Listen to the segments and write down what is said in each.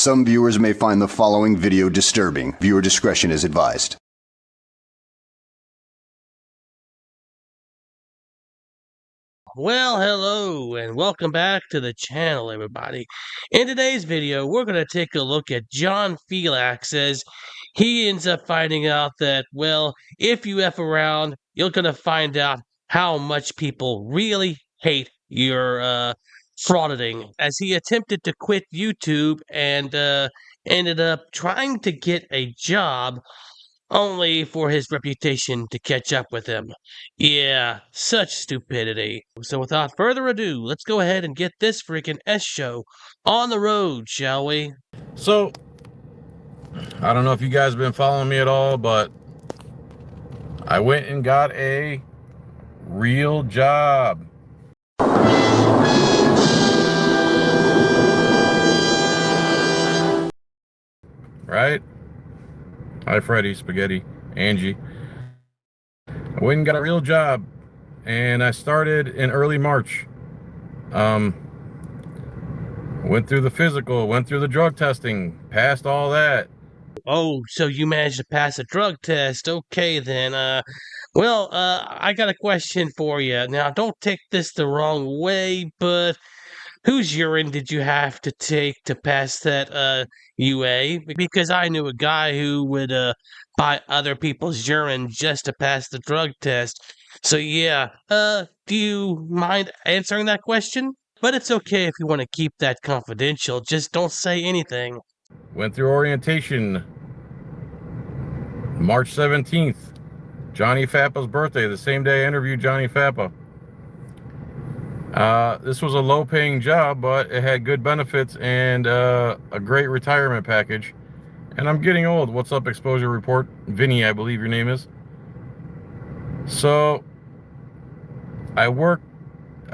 Some viewers may find the following video disturbing. Viewer discretion is advised. Well, hello, and welcome back to the channel, everybody. In today's video, we're going to take a look at John Felix as he ends up finding out that, well, if you F around, you're going to find out how much people really hate your frauditing, as he attempted to quit YouTube and ended up trying to get a job only for his reputation to catch up with him. Yeah, such stupidity. So without further ado, let's go ahead and get this freaking S show on the road, shall we? So, I don't know if you guys have been following me at all, but I went and got a real job. Right? Hi, Freddy, Spaghetti, Angie. I went and got a real job, and I started in early March. Went through the physical, went through the drug testing, passed all that. Oh, so you managed to pass a drug test. Okay, then. I got a question for you. Now, don't take this the wrong way, but whose urine did you have to take to pass that UA? Because I knew a guy who would buy other people's urine just to pass the drug test. So yeah, do you mind answering that question? But it's okay if you want to keep that confidential. Just don't say anything. Went through orientation March 17th, Johnny Fappa's birthday, the same day I interviewed Johnny Fappa. This was a low-paying job, but it had good benefits and a great retirement package. And I'm getting old. What's up, Exposure Report? Vinny, I believe your name is. So, I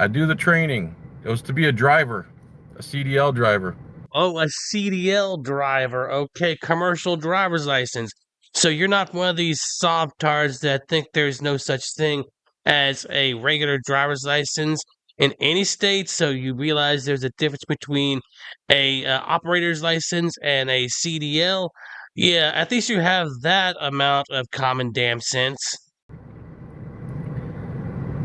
do the training. It was to be a driver, a CDL driver. Oh, a CDL driver. Okay, commercial driver's license. So you're not one of these sovtards that think there's no such thing as a regular driver's license in any state, so you realize there's a difference between a operator's license and a CDL. Yeah, at least you have that amount of common damn sense.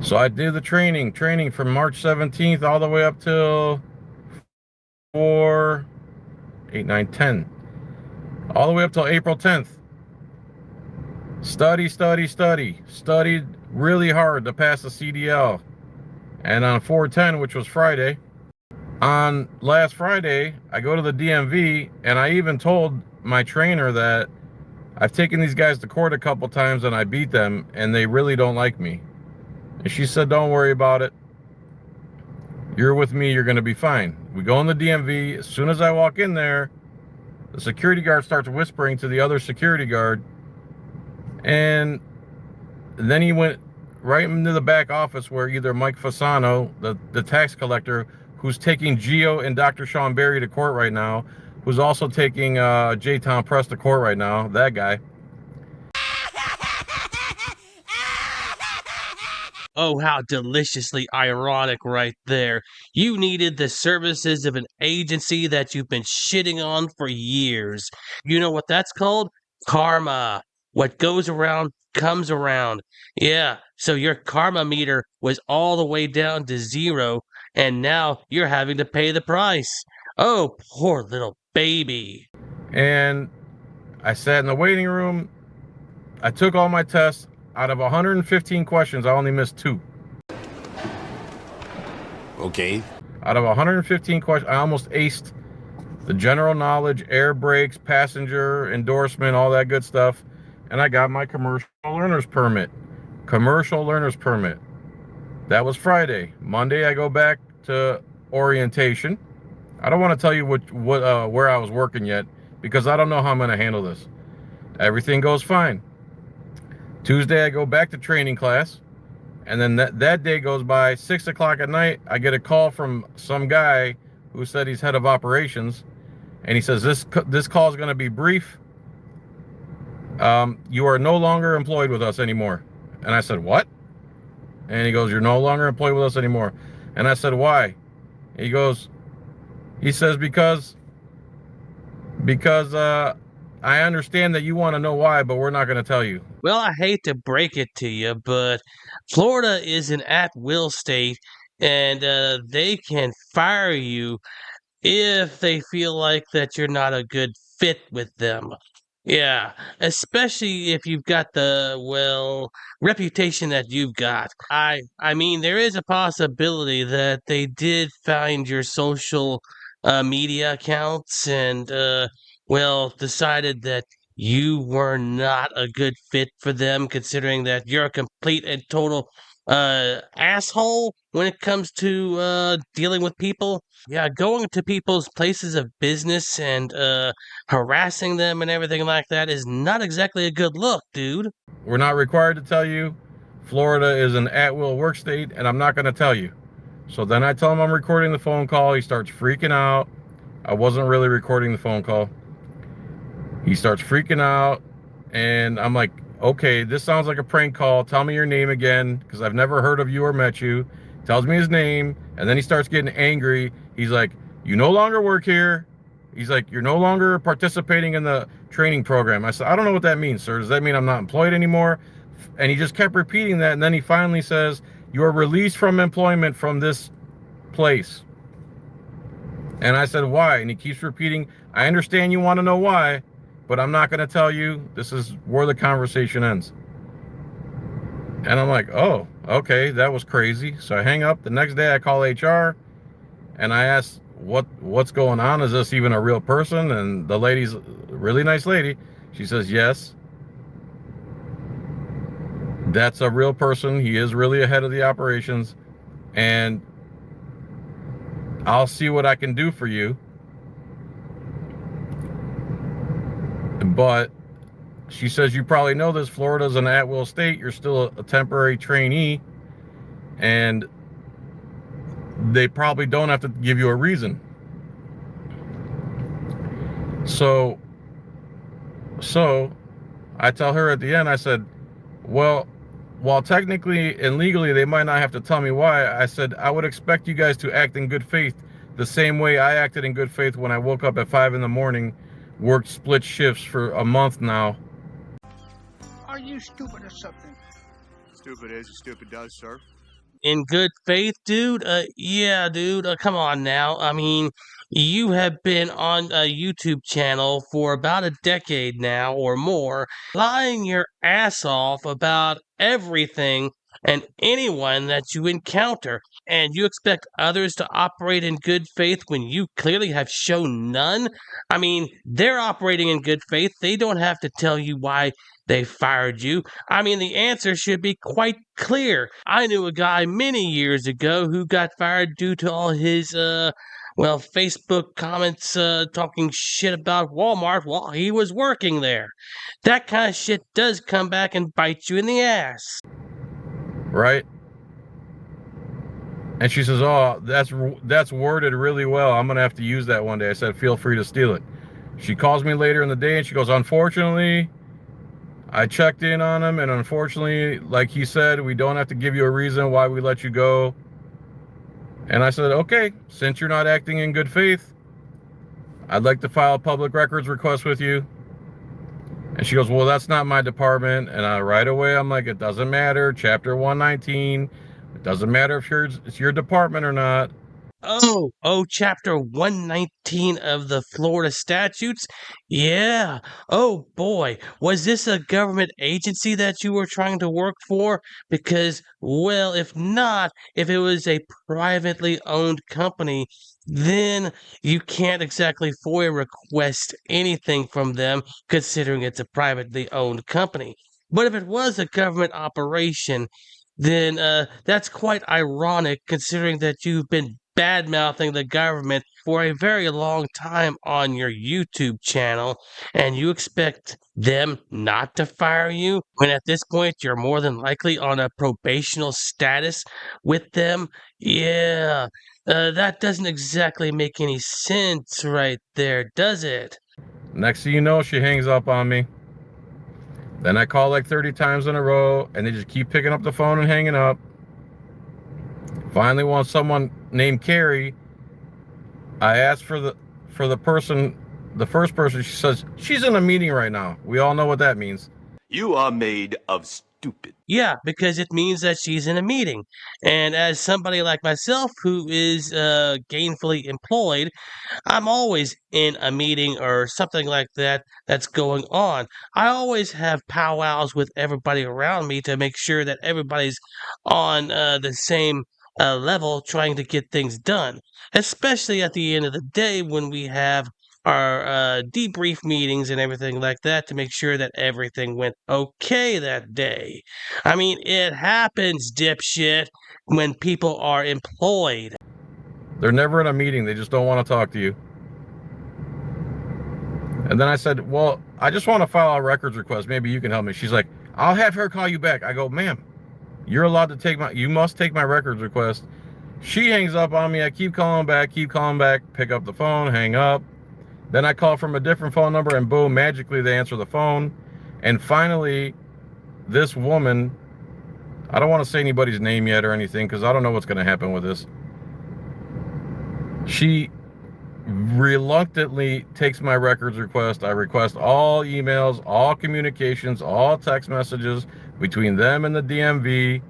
So I did the training from March 17th all the way up till 4, 8, 9, 10. All the way up till April 10th. Studied really hard to pass the CDL. And on 4/10, which was Friday, on last Friday, I go to the DMV, and I even told my trainer that I've taken these guys to court a couple times and I beat them, and they really don't like me. And she said, don't worry about it. You're with me, you're going to be fine. We go in the DMV. As soon as I walk in there, the security guard starts whispering to the other security guard. And then he went right into the back office where either Mike Fasano, the tax collector, who's taking Gio and Dr. Sean Berry to court right now, who's also taking J. Tom Press to court right now, that guy. Oh, how deliciously ironic right there. You needed the services of an agency that you've been shitting on for years. You know what that's called? Karma. What goes around comes around. Yeah, so your karma meter was all the way down to 0, and now you're having to pay the price. Oh, poor little baby. And I sat in the waiting room. I took all my tests. Out of 115 questions, I only missed 2. Okay. Out of 115 questions, I almost aced the general knowledge, air brakes, passenger, endorsement, all that good stuff. And I got my commercial learner's permit. That was Friday. Monday, I go back to orientation. I don't want to tell you where I was working yet, because I don't know how I'm going to handle this. Everything goes fine. Tuesday, I go back to training class, and then that day goes by. 6 o'clock at night, I get a call from some guy who said he's head of operations, and he says, this call is going to be brief. You are no longer employed with us anymore. And I said, what? And he goes, you're no longer employed with us anymore. And I said, why? He says, because Because I understand that you want to know why, but we're not going to tell you. Well, I hate to break it to you, but Florida is an at-will state, and they can fire you if they feel like that you're not a good fit with them. Yeah, especially if you've got the, well, reputation that you've got. I mean, there is a possibility that they did find your social media accounts and well, decided that you were not a good fit for them, considering that you're a complete and total asshole when it comes to dealing with people. Yeah, going to people's places of business and harassing them and everything like that is not exactly a good look, dude. We're not required to tell you. Florida is an at-will work state, and I'm not going to tell you. So then I tell him I'm recording the phone call. He starts freaking out. I wasn't really recording the phone call. He starts freaking out, and I'm like, okay, this sounds like a prank call. Tell me your name again, because I've never heard of you or met you. Tells me his name, and then he starts getting angry. He's like, you no longer work here. He's like, you're no longer participating in the training program. I said, I don't know what that means, sir. Does that mean I'm not employed anymore? And he just kept repeating that, and then he finally says, you are released from employment from this place. And I said, why? And he keeps repeating, I understand you want to know why, but I'm not going to tell you. This is where the conversation ends. And I'm like, oh, okay, that was crazy. So I hang up. The next day I call HR and I ask, what's going on? Is this even a real person? And the lady's a really nice lady. She says, yes, that's a real person. He is really ahead of the operations, and I'll see what I can do for you. But she says, you probably know this, Florida's an at-will state. You're still a temporary trainee, and they probably don't have to give you a reason. So I tell her at the end, I said, well, while technically and legally they might not have to tell me why, I said, I would expect you guys to act in good faith the same way I acted in good faith when I woke up at 5 in the morning, worked split shifts for a month now. Are you stupid or something? Stupid is, stupid does, sir. In good faith, dude? Yeah, dude. Come on now. I mean, you have been on a YouTube channel for about a decade now or more, lying your ass off about everything and anyone that you encounter. And you expect others to operate in good faith when you clearly have shown none? I mean, they're operating in good faith. They don't have to tell you why they fired you. I mean, the answer should be quite clear. I knew a guy many years ago who got fired due to all his, well, Facebook comments talking shit about Walmart while he was working there. That kind of shit does come back and bite you in the ass. Right? And she says, oh, that's worded really well. I'm going to have to use that one day. I said, feel free to steal it. She calls me later in the day and she goes, unfortunately, I checked in on him, and unfortunately, like he said, we don't have to give you a reason why we let you go. And I said, okay, since you're not acting in good faith, I'd like to file a public records request with you. And she goes, well, that's not my department. And right away, I'm like, it doesn't matter. Chapter 119. It doesn't matter if it's your department or not. Oh, Chapter 119 of the Florida statutes? Yeah. Oh boy, was this a government agency that you were trying to work for? Because, well, if not, if it was a privately owned company, then you can't exactly FOIA request anything from them, considering it's a privately owned company. But if it was a government operation, then that's quite ironic, considering that you've been bad-mouthing the government for a very long time on your YouTube channel, and you expect them not to fire you when at this point you're more than likely on a probational status with them? Yeah, that doesn't exactly make any sense right there, does it? Next thing you know, she hangs up on me. Then I call like 30 times in a row, and they just keep picking up the phone and hanging up. Finally, when someone named Carrie, I asked for the person the first person, she says, she's in a meeting right now. We all know what that means. You are made of stupid. Yeah, because it means that she's in a meeting. And as somebody like myself who is gainfully employed, I'm always in a meeting or something like that that's going on. I always have powwows with everybody around me to make sure that everybody's on the same level trying to get things done, especially at the end of the day when we have our debrief meetings and everything like that to make sure that everything went okay that day. I mean, it happens, dipshit, when people are employed. They're never in a meeting. They just don't want to talk to you. And then I said, well, I just want to file a records request. Maybe you can help me. She's like, I'll have her call you back. I go, ma'am, you're allowed to take you must take my records request. She hangs up on me. I keep calling back, pick up the phone, hang up. Then I call from a different phone number and boom, magically they answer the phone. And finally, this woman, I don't want to say anybody's name yet or anything because I don't know what's going to happen with this. She reluctantly takes my records request. I request all emails, all communications, all text messages between them and the DMV.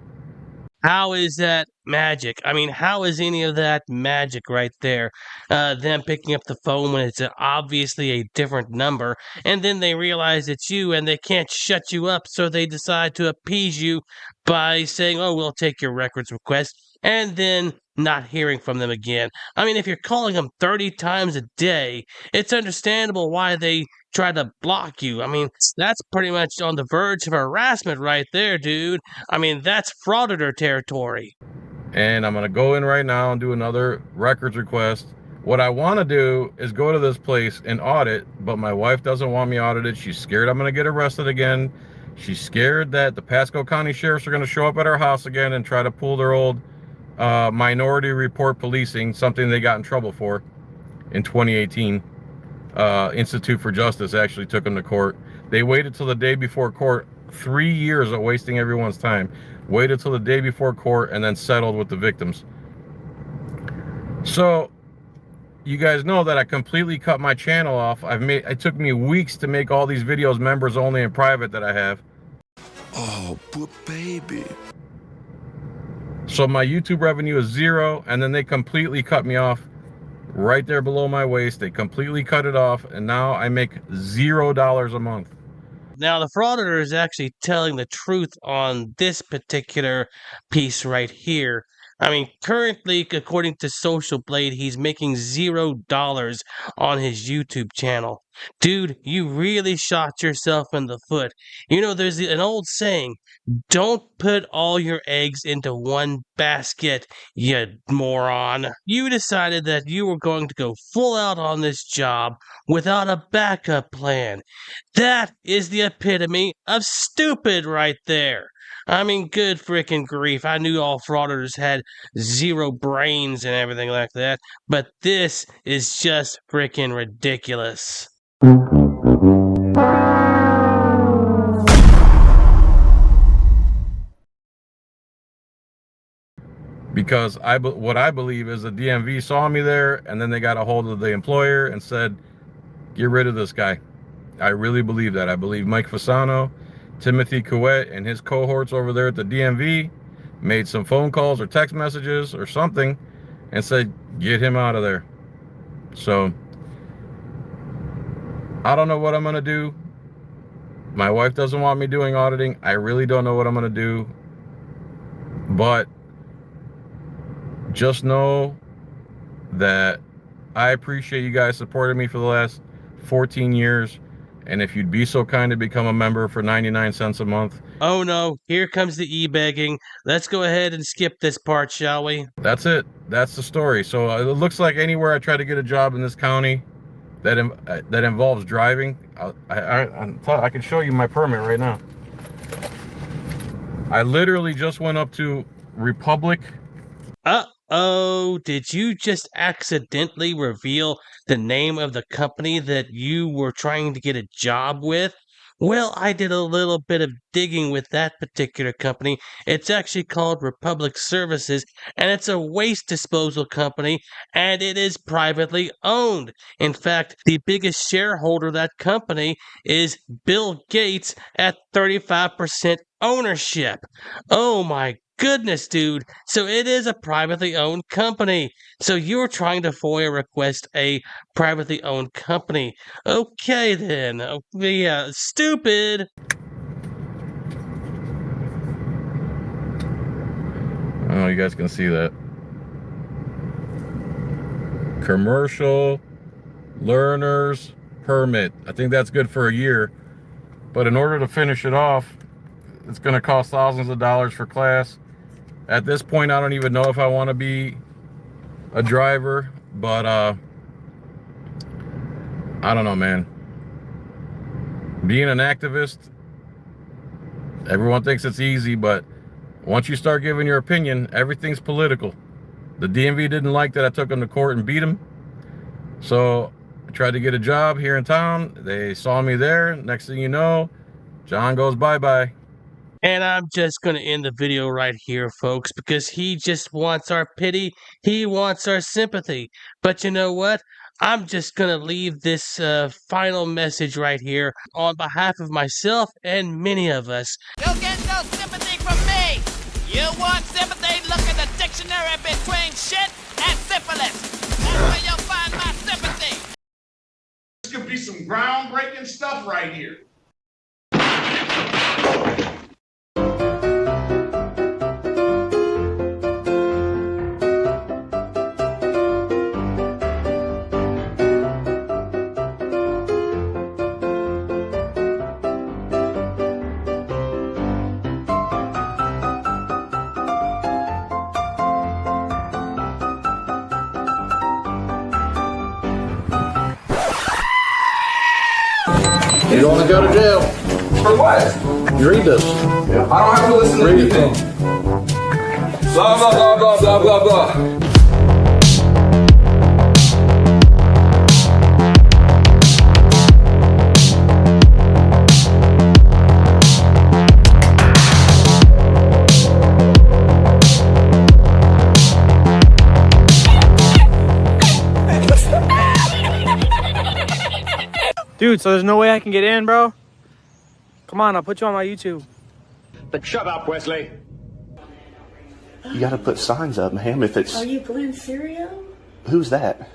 How is that magic? I mean, how is any of that magic right there? Them picking up the phone when it's obviously a different number, and then they realize it's you and they can't shut you up, so they decide to appease you by saying, oh, we'll take your records request, and then not hearing from them again. I mean, if you're calling them 30 times a day, it's understandable why they try to block you. I mean, that's pretty much on the verge of harassment right there, dude. I mean, that's Frauditor territory. And I'm going to go in right now and do another records request. What I want to do is go to this place and audit, but my wife doesn't want me audited. She's scared I'm going to get arrested again. She's scared that the Pasco County Sheriffs are going to show up at her house again and try to pull their old minority report policing, something they got in trouble for in 2018. Institute for Justice actually took them to court. They waited till the day before court, 3 years of wasting everyone's time. Waited till the day before court and then settled with the victims. So you guys know that I completely cut my channel off. It took me weeks to make all these videos members only and private that I have. Oh, poor baby. So my YouTube revenue is 0, and then they completely cut me off right there below my waist. They completely cut it off, and now I make $0 a month. Now, the frauditor is actually telling the truth on this particular piece right here. I mean, currently, according to Social Blade, he's making $0 on his YouTube channel. Dude, you really shot yourself in the foot. You know, there's an old saying, don't put all your eggs into one basket, you moron. You decided that you were going to go full out on this job without a backup plan. That is the epitome of stupid right there. I mean, good freaking grief. I knew all frauditors had 0 brains and everything like that, but this is just freaking ridiculous. Because what I believe is the DMV saw me there, and then they got a hold of the employer and said, get rid of this guy. I really believe that. I believe Mike Fasano, Timothy Couette, and his cohorts over there at the DMV made some phone calls or text messages or something and said, get him out of there. So I don't know what I'm going to do. My wife doesn't want me doing auditing. I really don't know what I'm going to do. But just know that I appreciate you guys supporting me for the last 14 years. And if you'd be so kind to become a member for 99 cents a month. Oh no, here comes the e-begging. Let's go ahead and skip this part, shall we? That's it. That's the story. So it looks like anywhere I try to get a job in this county that involves driving, I can show you my permit right now. I literally just went up to Republic. Uh-oh, did you just accidentally reveal the name of the company that you were trying to get a job with? Well, I did a little bit of digging with that particular company. It's actually called Republic Services, and it's a waste disposal company, and it is privately owned. In fact, the biggest shareholder of that company is Bill Gates at 35% ownership. Oh my goodness, dude. So it is a privately owned company. So you're trying to FOIA request a privately owned company. Okay then. Yeah, stupid. Oh, you guys can see that. Commercial learner's permit. I think that's good for a year. But in order to finish it off, it's going to cost thousands of dollars for class. At this point, I don't even know if I want to be a driver, but I don't know, man. Being an activist, everyone thinks it's easy, but once you start giving your opinion, everything's political. The DMV didn't like that I took them to court and beat them. So I tried to get a job here in town. They saw me there. Next thing you know, John goes bye-bye. And I'm just going to end the video right here, folks, because he just wants our pity. He wants our sympathy. But you know what? I'm just going to leave this final message right here on behalf of myself and many of us. You'll get no sympathy from me. You want sympathy? Look at the dictionary between shit and syphilis. That's where you'll find my sympathy. This could be some groundbreaking stuff right here. You don't want to go to jail. For what? You read this. I don't have to listen to Read it. anything. Blah, blah, blah, blah, blah, blah, blah. Dude, so there's no way I can get in, bro? Come on, I'll put you on my YouTube. But shut up, Wesley. You gotta put signs up, ma'am, if it's... Are you Glenn Serio? Who's that?